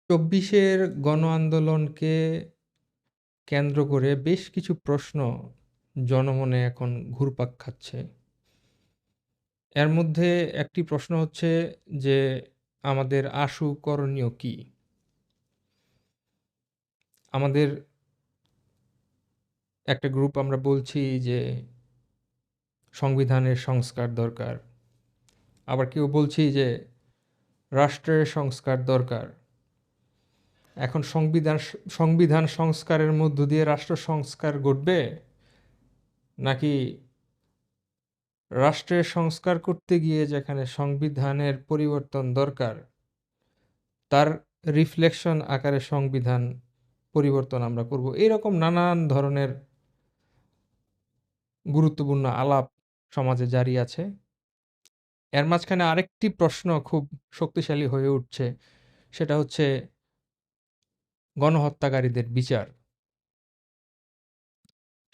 ২৪-এর গণ আন্দোলনকে কেন্দ্র করে বেশ কিছু প্রশ্ন জনমনে এখন ঘুরপাক খাচ্ছে। এর মধ্যে একটি প্রশ্ন হচ্ছে যে, আমাদের আশু করণীয় কী? আমাদের একটা গ্রুপ আমরা বলছি যে, সংবিধানের সংস্কার দরকার। আবার কেউ বলছি যে, রাষ্ট্রের সংস্কার দরকার। এখন সংবিধান সংস্কারের মধ্য দিয়ে রাষ্ট্র সংস্কার ঘটবে? নাকি রাষ্ট্রের সংস্কার করতে গিয়ে যেখানে সংবিধানের পরিবর্তন দরকার, তার রিফ্লেকশন আকারে সংবিধান পরিবর্তন আমরা করব? এরকম নানান ধরনের গুরুত্বপূর্ণ আলাপ সমাজে জারি আছে। এর মাঝখানে আরেকটি প্রশ্ন খুব শক্তিশালী হয়ে উঠছে, সেটা হচ্ছে গণহত্যাকারীদের বিচার।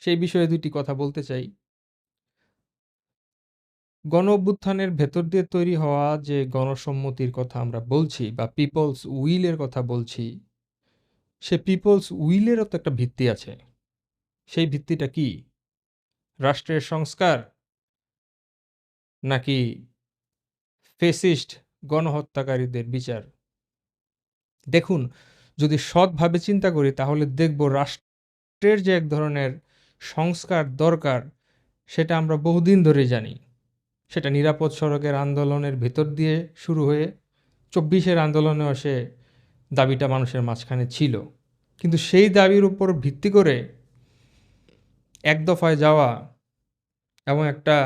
সেই বিষয়ে ২ টি কথা বলতে চাই। গণ-অভ্যুত্থানের ভেতর দিয়ে তৈরি হওয়া যে গণসম্মতির কথা আমরা বলছি বা পিপলস উইল এর কথা বলছি, সে পিপলস উইল এরও তো একটা ভিত্তি আছে। সেই ভিত্তিটা কি? রাষ্ট্রের সংস্কার? নাকি ফ্যাসিস্ট গণহত্যাকারীদের বিচার? দেখুন, যদি সৎভাবে চিন্তা করি তাহলে দেখব রাষ্ট্রের যে এক ধরনের সংস্কার দরকার, সেটা আমরা বহুদিন ধরেই জানি। সেটা নিরাপদ সড়কের আন্দোলনের ভেতর দিয়ে শুরু হয়ে ২৪-এর আন্দোলনেও সে দাবিটা মানুষের মাঝখানে ছিল। কিন্তু সেই দাবির উপর ভিত্তি করে এক দফায় যাওয়া এবং একটা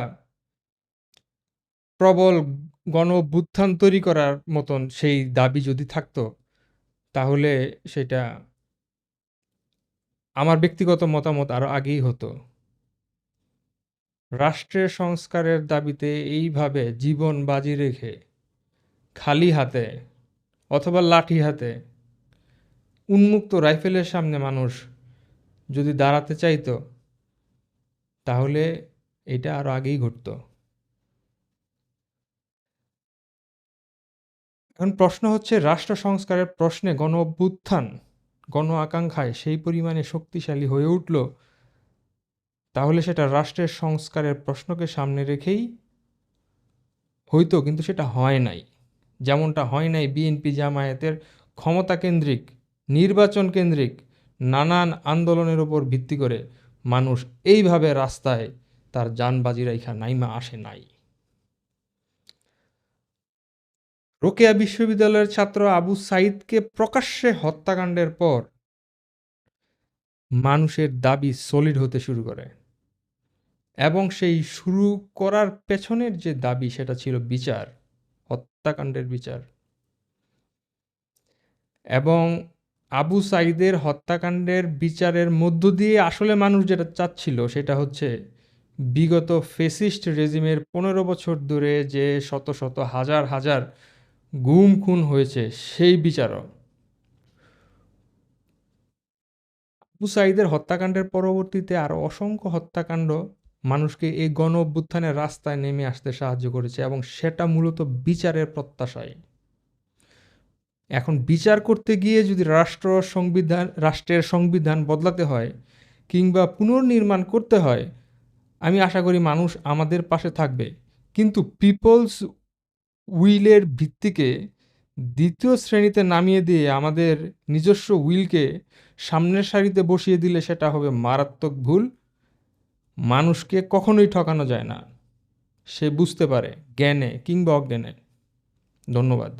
প্রবল গণ-অভ্যুত্থান তৈরি করার মতন সেই দাবি যদি থাকতো, তাহলে সেটা আমার ব্যক্তিগত মতামত আরো আগেই হতো। রাষ্ট্রের সংস্কারের দাবিতে এইভাবে জীবন বাজি রেখে, খালি হাতে অথবা লাঠি হাতে উন্মুক্ত রাইফেলের সামনে মানুষ যদি দাঁড়াতে চাইতো, তাহলে এটা আরো আগেই ঘটতো। এখন প্রশ্ন হচ্ছে, রাষ্ট্র সংস্কারের প্রশ্নে গণ-অভ্যুত্থান, গণ-আকাঙ্ক্ষায় সেই পরিমাণে শক্তিশালী হয়ে উঠল, তাহলে সেটা রাষ্ট্রের সংস্কারের প্রশ্নকে সামনে রেখেই হইতো, কিন্তু সেটা হয় নাই। যেমনটা হয় নাই বিএনপি জামায়াতের ক্ষমতা কেন্দ্রিক, নির্বাচন কেন্দ্রিক নানান আন্দোলনের উপর ভিত্তি করে মানুষ এইভাবে রাস্তায় তার জান বাজি রাইখা নাইমা আসে নাই। রোকেয়া বিশ্ববিদ্যালয়ের ছাত্র আবু সাঈদকে প্রকাশ্যে হত্যাকাণ্ডের পর মানুষের দাবি সলিড হতে শুরু করে, এবং সেই শুরু করার পেছনের যে দাবি সেটা ছিল বিচার, হত্যাকাণ্ডের বিচার। এবং আবু সাঈদের হত্যাকাণ্ডের বিচারের মধ্য দিয়ে আসলে মানুষ যেটা চাচ্ছিল সেটা হচ্ছে, বিগত ফেসিস্ট রেজিমের ১৫ বছর ধরে যে শত শত হাজার হাজার গুম খুন হয়েছে সেই বিচারও। আবু সাঈদের হত্যাকাণ্ডের পরবর্তীতে আরও অসংখ্য হত্যাকাণ্ড মানুষকে এই গণ অভ্যুত্থানের রাস্তায় নেমে আসতে সাহায্য করেছে, এবং সেটা মূলত বিচারের প্রত্যাশায়। এখন বিচার করতে গিয়ে যদি রাষ্ট্রের সংবিধান বদলাতে হয় কিংবা পুনর্নির্মাণ করতে হয়, আমি আশা করি মানুষ আমাদের পাশে থাকবে। কিন্তু পিপলস উইলের ভিত্তিকে দ্বিতীয় শ্রেণীতে নামিয়ে দিয়ে আমাদের নিজস্ব উইলকে সামনের সারিতে বসিয়ে দিলে সেটা হবে মারাত্মক ভুল। মানুষকে কখনোই ঠকানো যায় না, সে বুঝতে পারে জ্ঞানে কিংবা অজ্ঞানে। ধন্যবাদ।